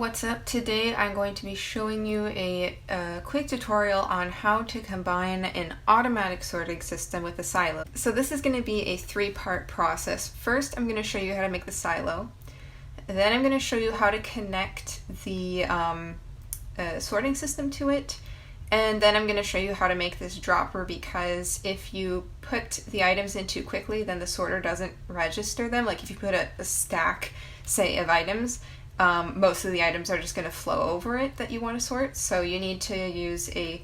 What's up? Today I'm going to be showing you a quick tutorial on how to combine an automatic sorting system with a silo. So this is going to be a three-part process. First, I'm going to show you how to make the silo. Then I'm going to show you how to connect the sorting system to it. And then I'm going to show you how to make this dropper, because if you put the items in too quickly, then the sorter doesn't register them. Like if you put a stack, say, of items, most of the items are just going to flow over it that you want to sort, so you need to use a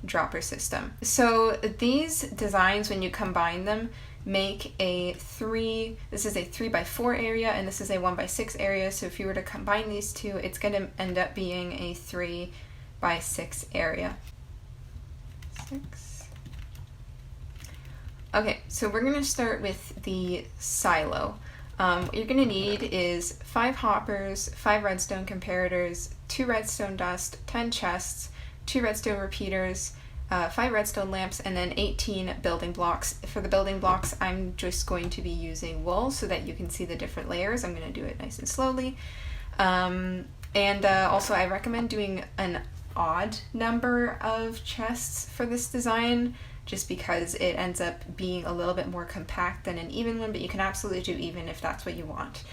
dropper system. So these designs, when you combine them, make this is a 3x4 area and this is a 1x6 area, so if you were to combine these two, it's going to end up being a 3x6 area. Okay, so we're going to start with the silo. What you're going to need is 5 hoppers, 5 redstone comparators, 2 redstone dust, 10 chests, 2 redstone repeaters, 5 redstone lamps, and then 18 building blocks. For the building blocks, I'm just going to be using wool so that you can see the different layers. I'm going to do it nice and slowly. Also, I recommend doing an odd number of chests for this design, just because it ends up being a little bit more compact than an even one, but you can absolutely do even if that's what you want.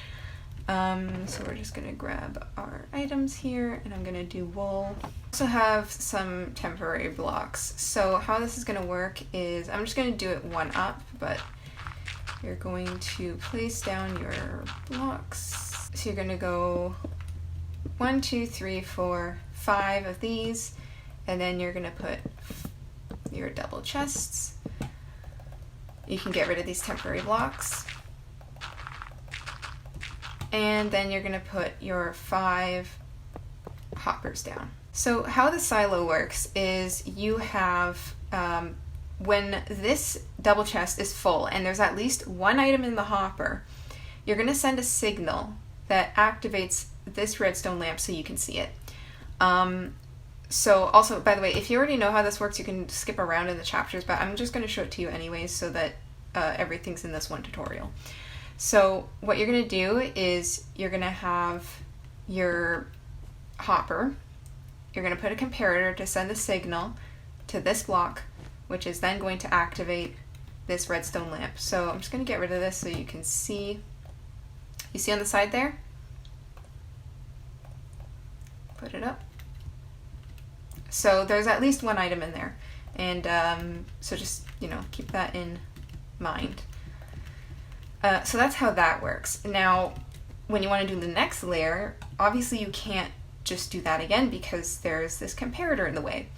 So we're just going to grab our items here, and I'm going to do wool. I also have some temporary blocks. So how this is going to work is, I'm just going to do it one up, but you're going to place down your blocks. So you're going to go 1, 2, 3, 4, 5 of these, and then you're going to put your double chests. You can get rid of these temporary blocks. And then you're going to put your 5 hoppers down. So how the silo works is you have, when this double chest is full and there's at least one item in the hopper, you're going to send a signal that activates this redstone lamp so you can see it. So also, by the way, if you already know how this works, you can skip around in the chapters, but I'm just going to show it to you anyways so that everything's in this one tutorial. So what you're going to do is you're going to have your hopper, you're going to put a comparator to send the signal to this block, which is then going to activate this redstone lamp. So I'm just going to get rid of this so you can see. You see on the side there? Put it up. So there's at least one item in there, and so just, keep that in mind. So that's how that works. Now, when you want to do the next layer, obviously you can't just do that again because there's this comparator in the way.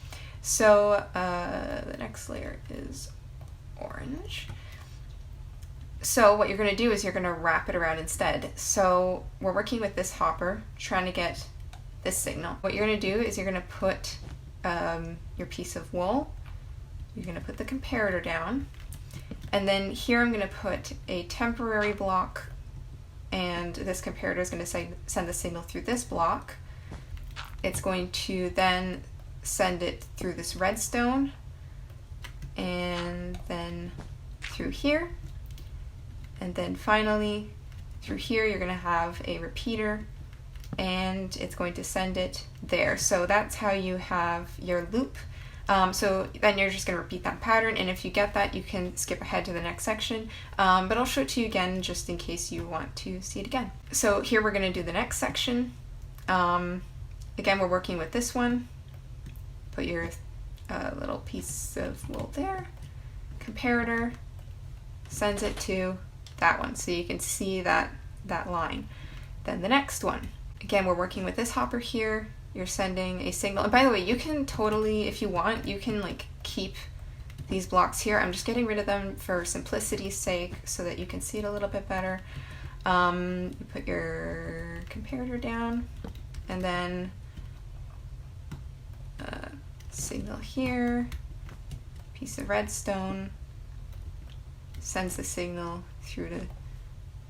So the next layer is orange. So what you're going to do is you're going to wrap it around instead. So we're working with this hopper, trying to get this signal. What you're going to do is you're going to put your piece of wool, you're going to put the comparator down, and then here I'm going to put a temporary block, and this comparator is going to send the signal through this block. It's going to then send it through this redstone, and then through here, and then finally through here you're going to have a repeater, and it's going to send it there. So that's how you have your loop. So then you're just going to repeat that pattern, and if you get that, you can skip ahead to the next section, but I'll show it to you again just in case you want to see it again. So here we're going to do the next section. Again, we're working with this one. Put your little piece of wool there. Comparator sends it to that one, so you can see that line. Then the next one. Again, we're working with this hopper here. You're sending a signal. And by the way, you can totally, if you want, you can keep these blocks here. I'm just getting rid of them for simplicity's sake so that you can see it a little bit better. You put your comparator down, and then signal here, piece of redstone, sends the signal through to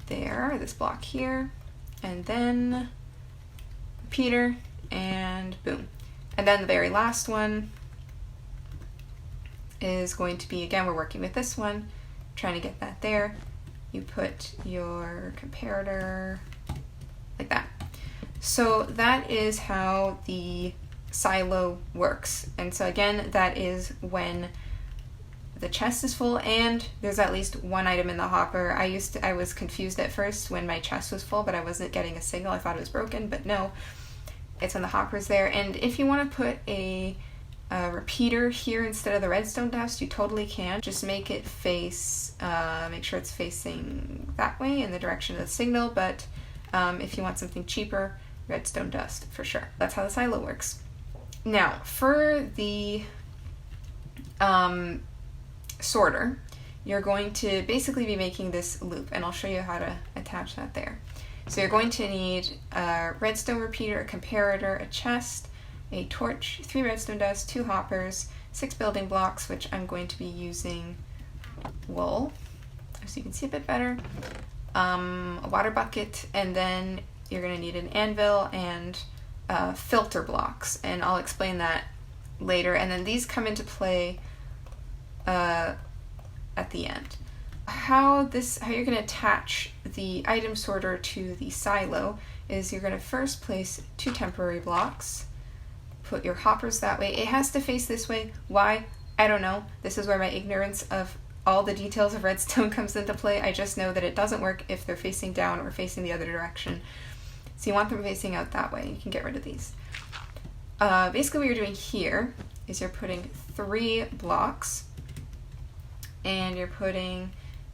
there, this block here, and then repeater, and boom. And then the very last one is going to be, again, we're working with this one, trying to get that there. You put your comparator like that. So that is how the silo works. And so again, that is when the chest is full and there's at least one item in the hopper. I was confused at first when my chest was full, but I wasn't getting a signal. I thought it was broken, but no, it's when the hopper's there. And if you want to put a repeater here instead of the redstone dust, you totally can. Just make it face, make sure it's facing that way in the direction of the signal, but if you want something cheaper, redstone dust for sure. That's how the silo works. Now, for the sorter, you're going to basically be making this loop, and I'll show you how to attach that there. So you're going to need a redstone repeater, a comparator, a chest, a torch, 3 redstone dust, 2 hoppers, 6 building blocks, which I'm going to be using wool, so you can see a bit better, a water bucket, and then you're going to need an anvil and filter blocks, and I'll explain that later. And then these come into play at the end. How you're going to attach the item sorter to the silo is you're going to first place 2 temporary blocks, put your hoppers that way. It has to face this way. Why? I don't know. This is where my ignorance of all the details of redstone comes into play. I just know that it doesn't work if they're facing down or facing the other direction. So you want them facing out that way. You can get rid of these. Basically what you're doing here is you're putting 3 blocks, and you're putting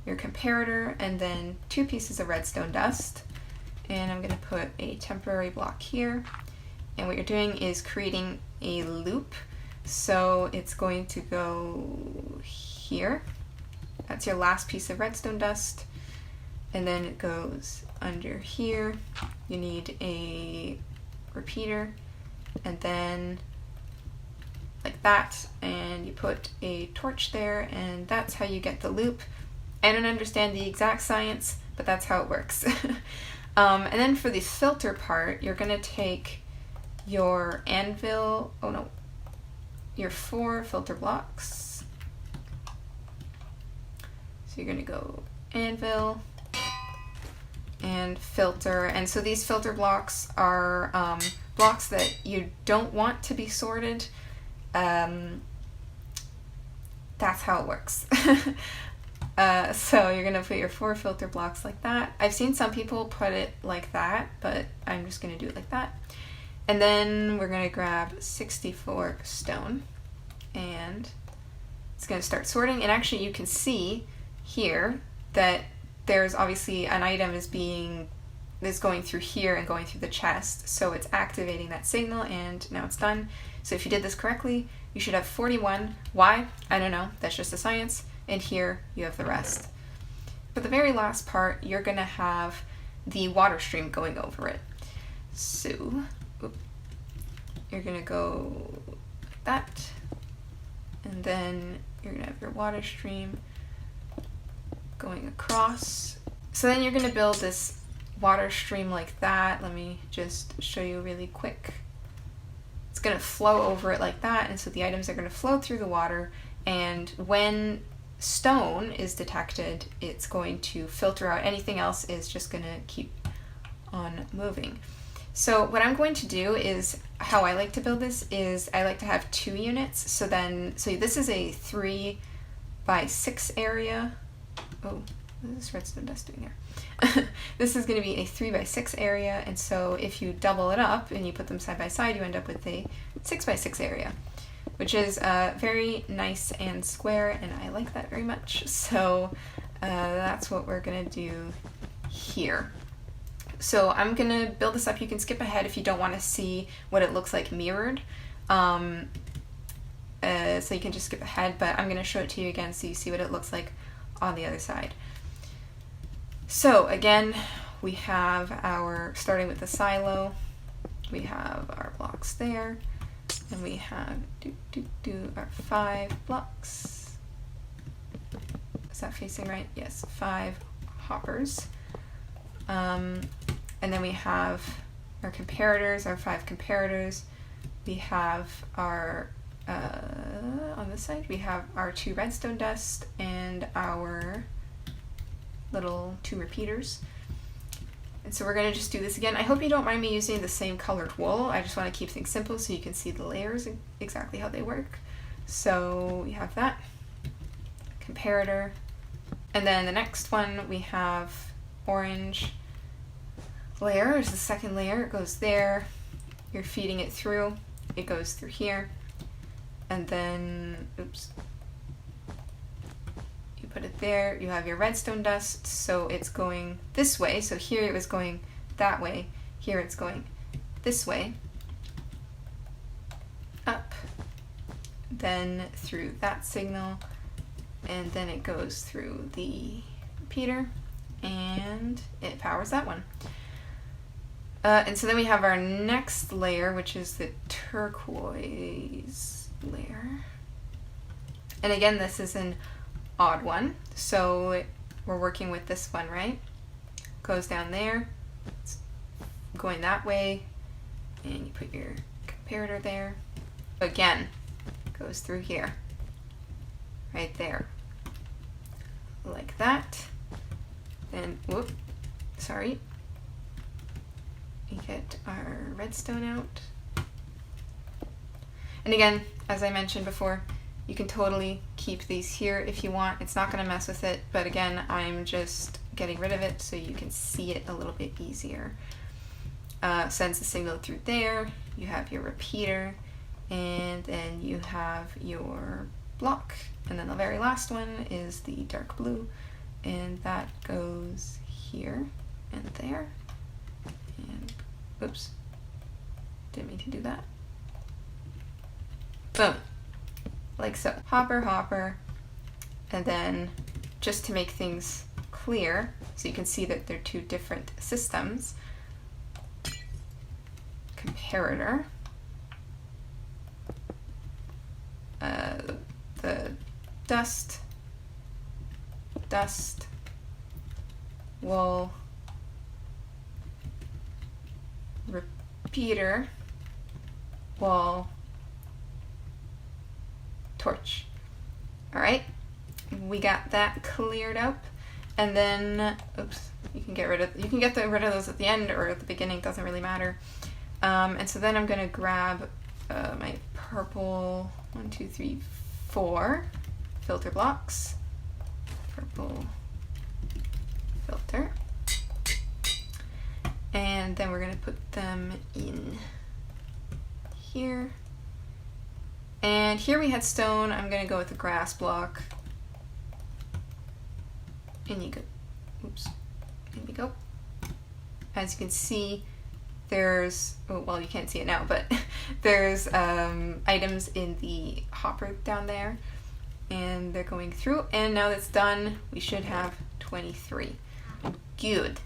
your comparator and then 2 pieces of redstone dust. And I'm going to put a temporary block here. And what you're doing is creating a loop. So it's going to go here. That's your last piece of redstone dust. And then it goes under here. You need a repeater. And then like that. And you put a torch there. And that's how you get the loop. I don't understand the exact science, but that's how it works. And then for the filter part, you're going to take your anvil, your 4 filter blocks. So you're going to go anvil and filter. And so these filter blocks are blocks that you don't want to be sorted. That's how it works. So you're going to put your 4 filter blocks like that. I've seen some people put it like that, but I'm just going to do it like that. And then we're going to grab 64 stone, and it's going to start sorting. And actually you can see here that there's obviously an item is going through here and going through the chest, so it's activating that signal, and now it's done. So if you did this correctly, you should have 41. Why? I don't know. That's just a science. And here you have the rest. For the very last part, you're going to have the water stream going over it. So you're going to go like that, and then you're going to have your water stream going across. So then you're going to build this water stream like that. Let me just show you really quick. It's going to flow over it like that, and so the items are going to flow through the water, and when stone is detected, it's going to filter out. Anything else is just going to keep on moving. So what I'm going to do is, how I like to build this is I like to have 2 units. So this is a 3 by 6 area. Oh, what is this redstone dust doing here? This is going to be a 3 by 6 area, and so if you double it up and you put them side by side, you end up with a 6 by 6 area, which is very nice and square, and I like that very much. So that's what we're going to do here. So I'm going to build this up. You can skip ahead if you don't want to see what it looks like mirrored. So you can just skip ahead, but I'm going to show it to you again so you see what it looks like on the other side. So again, we have starting with the silo, we have our blocks there, and we have our 5 blocks. Is that facing right? Yes, 5 hoppers. And then we have our comparators, our 5 comparators. We have our, on this side, we have our 2 redstone dust and our little 2 repeaters. And so we're going to just do this again. I hope you don't mind me using the same colored wool. I just want to keep things simple so you can see the layers and exactly how they work. So we have that comparator. And then the next one we have orange layer is the second layer. It goes there. You're feeding it through. It goes through here. And then, oops. You put it there. You have your redstone dust. So it's going this way. So here it was going that way. Here it's going this way. Up. Then through that signal. And then it goes through the repeater. And it powers that one. And so then we have our next layer, which is the turquoise layer. And again, this is an odd one. So we're working with this one, right? Goes down there, it's going that way, and you put your comparator there. Again, goes through here, right there, like that. Then, whoop, sorry. We get our redstone out. And again, as I mentioned before, you can totally keep these here if you want. It's not going to mess with it, but again, I'm just getting rid of it so you can see it a little bit easier. Sends the signal through there, you have your repeater, and then you have your block. And then the very last one is the dark blue, and that goes here and there. And oops, didn't mean to do that. Boom, like so. Hopper, hopper, and then just to make things clear, so you can see that they're two different systems, comparator, the dust, wool, repeater, wall, torch. All right, we got that cleared up, and then oops, you can get rid of those at the end or at the beginning, doesn't really matter. And so then I'm gonna grab my purple 1, 2, 3, 4 filter blocks, purple filter. And then we're going to put them in here. And here we had stone. I'm going to go with the grass block. And you go, oops, there we go. As you can see, there's, oh, well, you can't see it now, but there's items in the hopper down there. And they're going through. And now that's done, we should have 23. Good.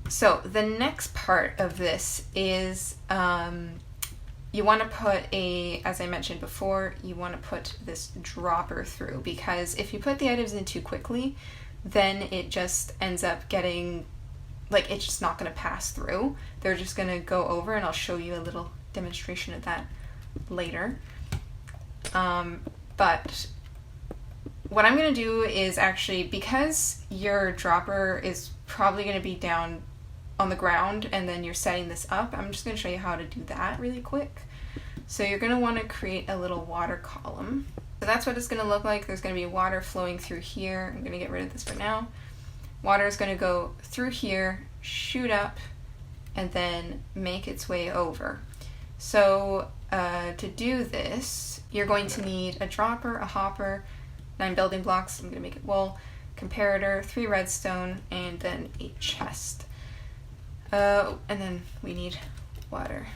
So the next part of this is you want to put as I mentioned before, you want to put this dropper through, because if you put the items in too quickly, then it just ends up getting, like, it's just not going to pass through. They're just going to go over, and I'll show you a little demonstration of that later. But what I'm going to do is actually, because your dropper is probably going to be down on the ground and then you're setting this up, I'm just going to show you how to do that really quick. So you're going to want to create a little water column. So that's what it's going to look like. There's going to be water flowing through here. I'm going to get rid of this for now. Water is going to go through here, shoot up, and then make its way over. So to do this, you're going to need a dropper, a hopper, 9 building blocks, I'm going to make it wool, comparator, 3 redstone, and then a chest. And then we need water.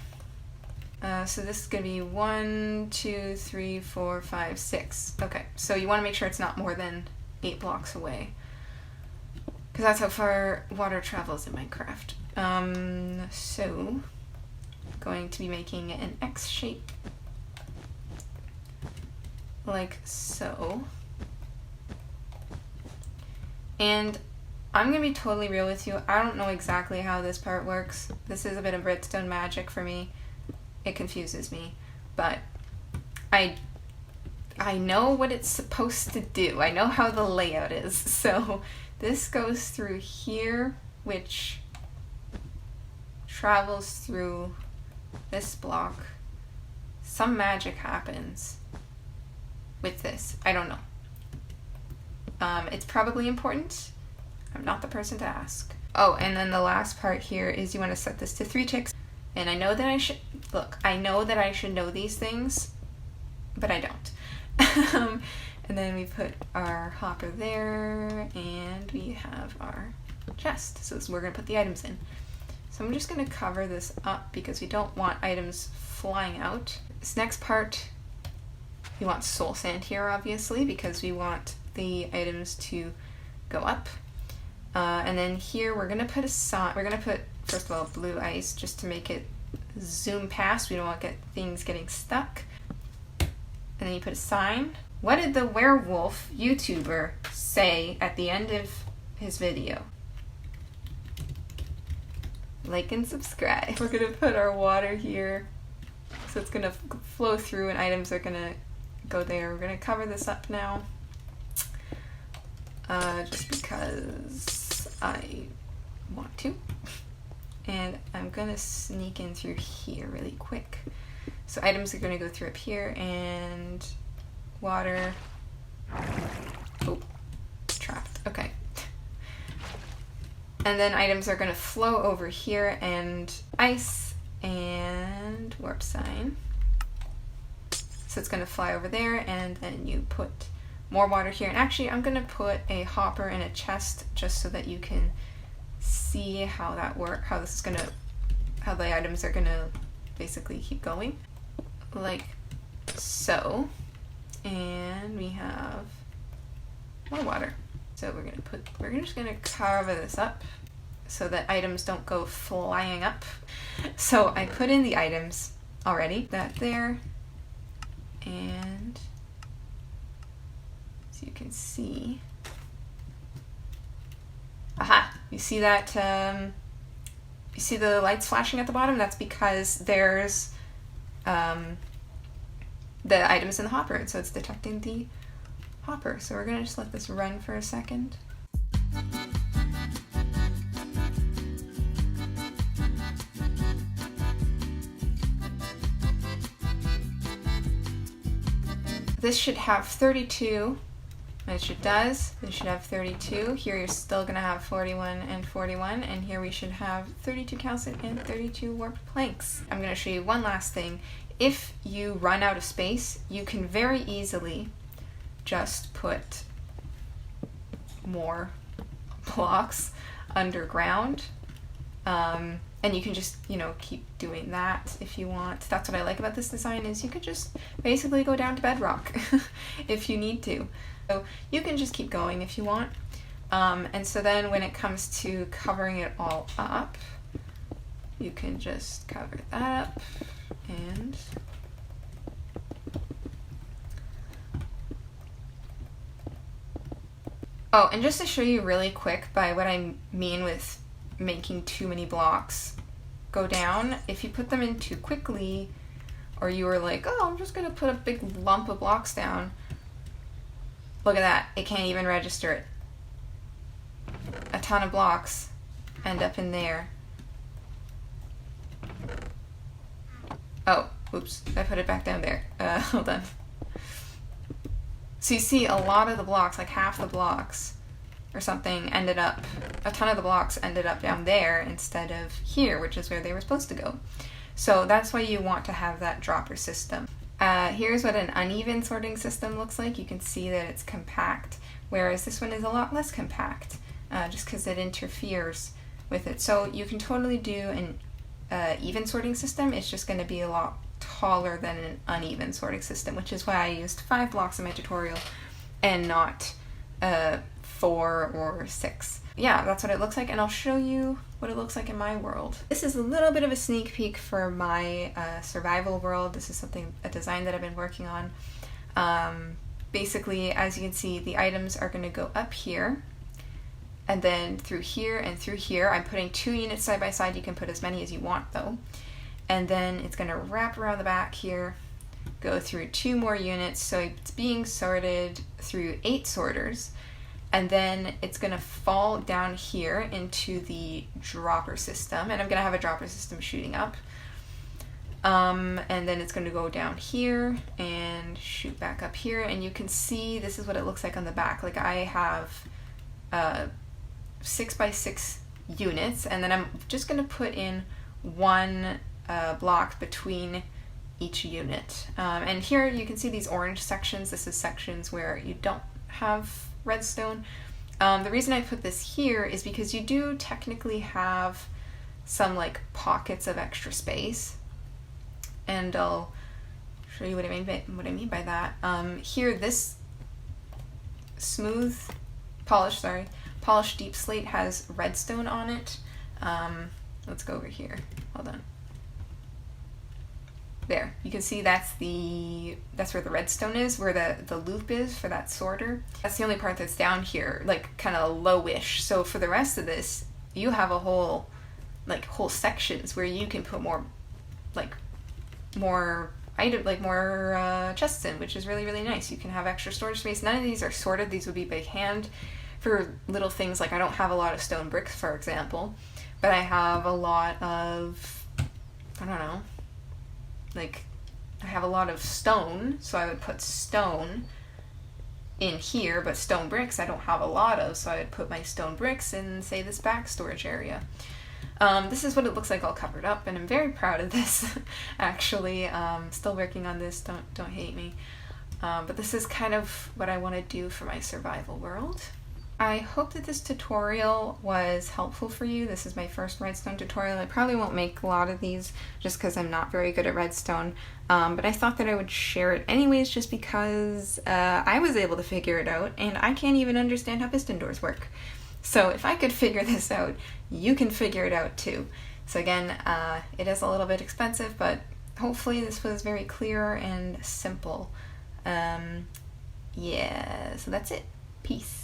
So this is going to be 1, 2, 3, 4, 5, 6. Okay, so you want to make sure it's not more than 8 blocks away, because that's how far water travels in Minecraft. So I'm going to be making an X shape, like so. And I'm going to be totally real with you. I don't know exactly how this part works. This is a bit of redstone magic for me. It confuses me. But I know what it's supposed to do. I know how the layout is. So this goes through here, which travels through this block, some magic happens with this. I don't know. It's probably important. I'm not the person to ask. Oh, and then the last part here is you want to set this to 3 ticks. And I know that I should, look, I know that I should know these things, but I don't. And then we put our hopper there, and we have our chest. So we're going to put the items in. So I'm just going to cover this up because we don't want items flying out. This next part, we want soul sand here, obviously, because we want the items to go up. And then here we're going to put a sign. We're going to put, first of all, blue ice just to make it zoom past. We don't want things getting stuck. And then you put a sign. What did the werewolf YouTuber say at the end of his video? Like and subscribe. We're gonna put our water here. So it's gonna flow through and items are gonna go there. We're gonna cover this up now. Just because I want to. And I'm gonna sneak in through here really quick. So items are gonna go through up here and water. Oh, trapped. Okay. And then items are going to flow over here and ice and warp sign. So it's going to fly over there and then you put more water here. And actually I'm going to put a hopper in a chest just so that you can see how that works, how this is going to, how the items are going to basically keep going. Like so. And we have more water. So we're just gonna cover this up so that items don't go flying up. So I put in the items already, that there, and so you can see, aha, you see that, you see the lights flashing at the bottom? That's because there's the items in the hopper, and so it's detecting the hopper. So we're gonna just let this run for a second. This should have 32, which it does. This should have 32. Here you're still gonna have 41 and 41, and here we should have 32 calcite and 32 warped planks. I'm gonna show you one last thing. If you run out of space, you can very easily just put more blocks underground. And you can just, you know, keep doing that if you want. That's what I like about this design, is you could just basically go down to bedrock if you need to. So you can just keep going if you want. And so then when it comes to covering it all up, you can just cover that up and oh, and just to show you really quick by what I mean with making too many blocks go down, if you put them in too quickly, or you were like, oh, I'm just gonna put a big lump of blocks down, look at that, it can't even register it. A ton of blocks end up in there. Oh, oops, I put it back down there. Hold on. So you see a lot of the blocks, like half the blocks or something, ended up, a ton of the blocks ended up down there instead of here, which is where they were supposed to go. So that's why you want to have that dropper system. Here's what an uneven sorting system looks like. You can see that it's compact, whereas this one is a lot less compact, just because it interferes with it. So you can totally do an even sorting system. It's just going to be a lot taller than an uneven sorting system, which is why I used 5 blocks in my tutorial and not 4 or 6. Yeah, that's what it looks like, and I'll show you what it looks like in my world. This is a little bit of a sneak peek for my survival world. This is a design that I've been working on. Basically, as you can see, the items are going to go up here, and then through here and through here. I'm putting 2 units side by side. You can put as many as you want though. And then it's going to wrap around the back here, go through 2 more units, so it's being sorted through 8 sorters. and then it's going to fall down here into the dropper system, and I'm going to have a dropper system shooting up. And then it's going to go down here and shoot back up here, and you can see this is what it looks like on the back. Like I have 6x6 units, and then I'm just going to put in one block between each unit. And here you can see these orange sections. This is sections where you don't have redstone. The reason I put this here is because you do technically have some like pockets of extra space, and I'll show you what I mean by that. Here, this polished deep slate has redstone on it. Let's go over here. Hold on. There, you can see that's where the redstone is, where the loop is for that sorter. That's the only part that's down here, like kind of lowish. So for the rest of this, you have a whole sections where you can put more chests in, which is really, really nice. You can have extra storage space. None of these are sorted. These would be by hand for little things like I don't have a lot of stone bricks, for example, but I have a lot of, I don't know, like I have a lot of stone, so I would put stone in here, but stone bricks I don't have a lot of, so I would put my stone bricks in, say, this back storage area. This is what it looks like all covered up, and I'm very proud of this. Actually, still working on this, don't hate me. But this is kind of what I want to do for my survival world. I hope that this tutorial was helpful for you. This is my first redstone tutorial. I probably won't make a lot of these just because I'm not very good at redstone, but I thought that I would share it anyways just because I was able to figure it out, and I can't even understand how piston doors work. So if I could figure this out, you can figure it out too. So again, it is a little bit expensive, but hopefully this was very clear and simple. Yeah, so that's it. Peace.